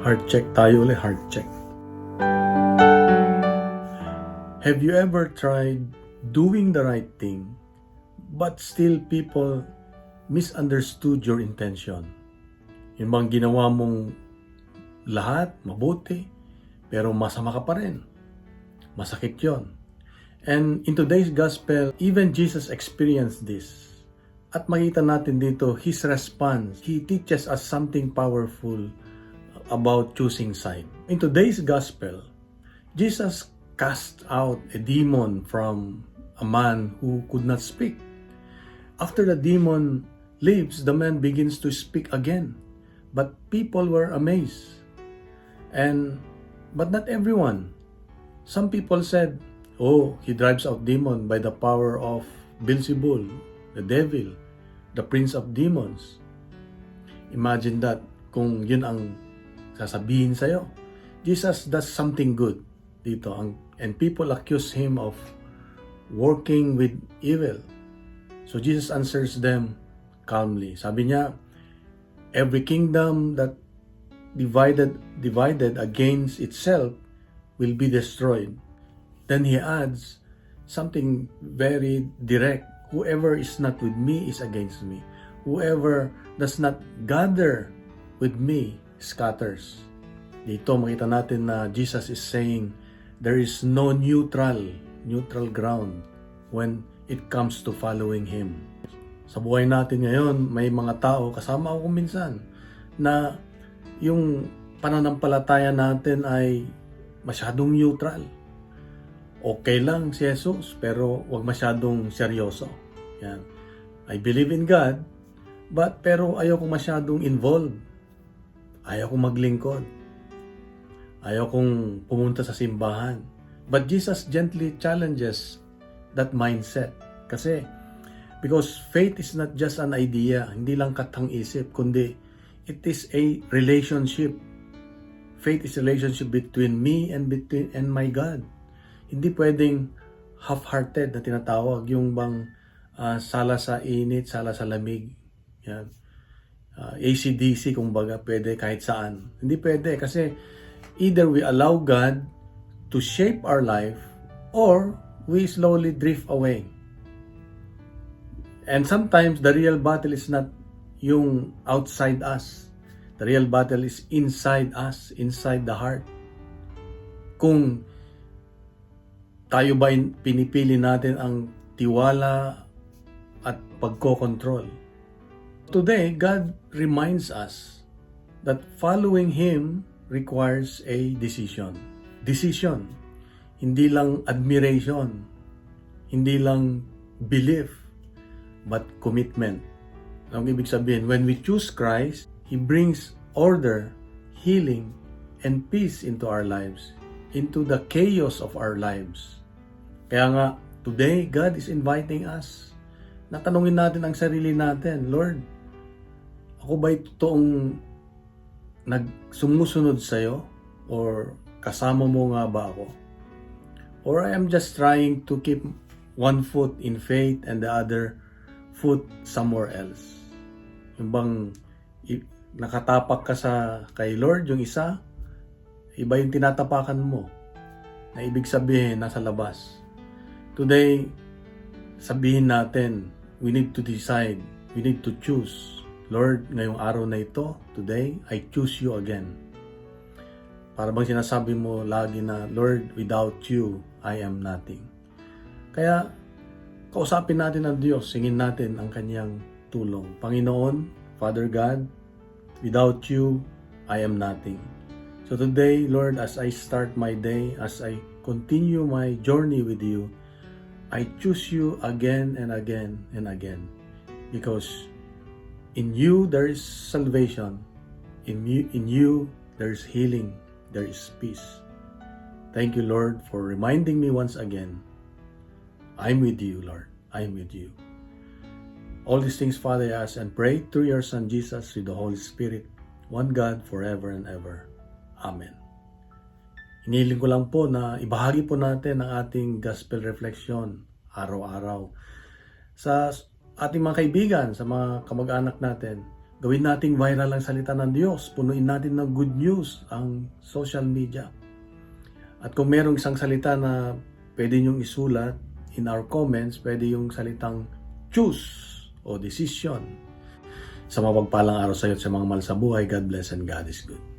Heart check tayo ulit, heart check. Have you ever tried doing the right thing, but still people misunderstood your intention? Yung bang ginawa mong lahat, mabuti, pero masama ka pa rin. Masakit yon. And in today's gospel, even Jesus experienced this. At makita natin dito, His response. He teaches us something powerful about choosing side. In today's gospel, Jesus cast out a demon from a man who could not speak. After the demon leaves, the man begins to speak again. But people were amazed. But not everyone. Some people said, oh, he drives out demon by the power of Beelzebul, the devil, the prince of demons. Imagine that kung yun ang sasabihin sa'yo. Jesus does something good dito. And people accuse him of working with evil. So Jesus answers them calmly. Sabi niya, every kingdom that divided against itself will be destroyed. Then he adds something very direct. Whoever is not with me is against me. Whoever does not gather with me scatters. Dito makita natin na Jesus is saying there is no neutral ground when it comes to following Him. Sa buhay natin ngayon, may mga tao, kasama ako minsan, na yung pananampalataya natin ay masyadong neutral. Okay lang si Jesus, pero wag masyadong seryoso. Yan. I believe in God, pero ayaw kong masyadong involved. Ayaw kong maglingkod. Ayaw kong pumunta sa simbahan. But Jesus gently challenges that mindset. Because faith is not just an idea, hindi lang katang-isip, kundi it is a relationship. Faith is a relationship between me and my God. Hindi pwedeng half-hearted na tinatawag, yung bang sala sa init, sala sa lamig. Yan. AC/DC kumbaga, pwede kahit saan. Hindi pwede kasi either we allow God to shape our life or we slowly drift away. And sometimes the real battle is not yung outside us. The real battle is inside us, inside the heart. Kung tayo ba pinipili natin ang tiwala at pagkokontrol. Today, God reminds us that following Him requires a decision. Decision. Hindi lang admiration. Hindi lang belief. But commitment. Ang ibig sabihin, when we choose Christ, He brings order, healing, and peace into our lives, into the chaos of our lives. Kaya nga, today, God is inviting us. Natanungin natin ang sarili natin, Lord, ako ba'y totoong sumusunod sa'yo? Or kasama mo nga ba ako? Or I am just trying to keep one foot in faith and the other foot somewhere else. Yung bang nakatapak ka kay Lord, yung isa, iba yung tinatapakan mo. Na ibig sabihin, nasa labas. Today, sabihin natin, we need to decide, we need to choose. Lord, ngayong araw na ito, today, I choose you again. Para bang sinasabi mo lagi na, Lord, without you, I am nothing. Kaya, kausapin natin ang Diyos, singin natin ang kanyang tulong. Panginoon, Father God, without you, I am nothing. So today, Lord, as I start my day, as I continue my journey with you, I choose you again and again and again. Because in you, there is salvation. In you, there is healing. There is peace. Thank you, Lord, for reminding me once again, I'm with you, Lord. I'm with you. All these things, Father, I ask and pray through your Son, Jesus, through the Holy Spirit, one God, forever and ever. Amen. Hinihiling ko lang po na ibahagi po natin ang ating gospel reflection araw-araw sa ating mga kaibigan, sa mga kamag-anak natin. Gawin nating viral ang salita ng Diyos. Punuin natin ng good news ang social media. At kung merong isang salita na pwede nyong isulat in our comments, pwede yung salitang choose o decision. Sa mapagpalang araw sa iyo at sa mga mahal sa buhay, God bless and God is good.